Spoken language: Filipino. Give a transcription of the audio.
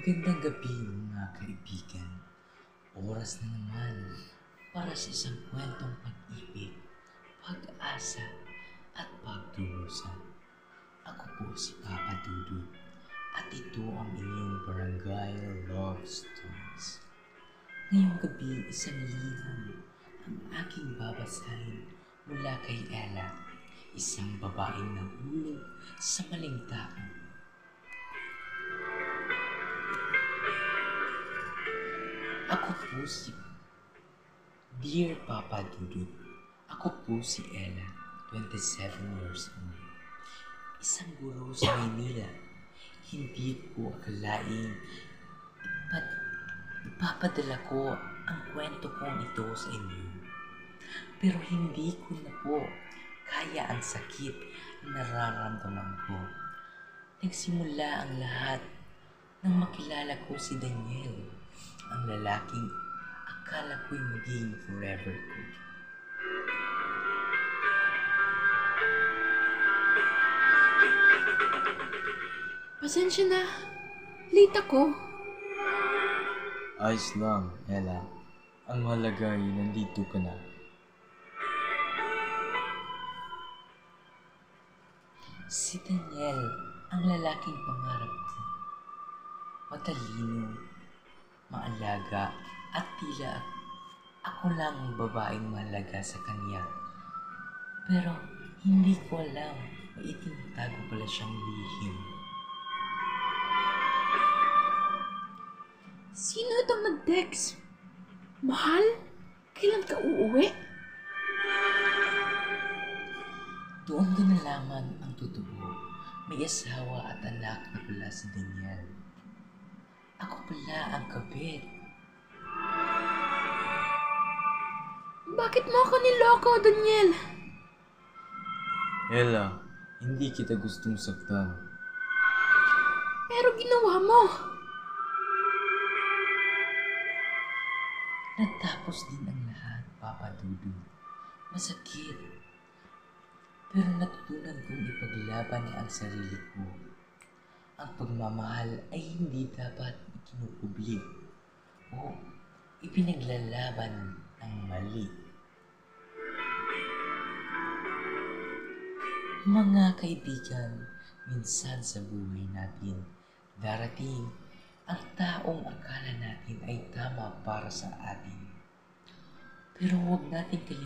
Magandang gabi mga kaibigan. Oras na naman para sa isang kwentong pag-ibig, pag-asa at pagdurusa. Ako po si Papa Dudut at ito ang inyong Barangay Love Stories. Ngayong gabi isang liham ang aking babasahin mula kay Ella, isang babaeng nahulog sa maling tao. Ako po si Dear Papa Dudut. Ako po si Ella, 27 years old. Isang guro sa Maynila. Hindi ko akalaing ipapadala ko ang kwento kong ito sa inyo. Pero hindi ko na po kaya ang sakit na nararamdaman ko. Nagsimula ang lahat nang makilala ko si Daniel, ang lalaking akala ko'y maging forever ko. Pasensya na. Late ako. Ayos lang, Ella. Ang mahalaga ay nandito ka na. Si Daniel ang lalaking pangarap ko. Matalino, maalaga at tila ako lang ang babaeng mahalaga sa kanya. Pero hindi ko alam na itinatago pala siyang lihim. Sino itong nag-text? Mahal? Kailan ka uuwi? Doon ko nalaman ang totoo. May asawa at anak na pala si Daniel. Ako pala ang kabit. Bakit mo ako niloko, Daniel? Ella, hindi kita gustong saktan. Pero ginawa mo. Natapos din ang lahat, Papa Dudu. Masakit. Pero natutunan kong ipaglaban ang sarili ko. Ang pagmamahal ay hindi dapat ikinukubli o ipinaglalaban ng mali. Mga kaibigan, minsan sa buhay natin, darating ang taong akala natin ay tama para sa atin. Pero huwag natin kalimutan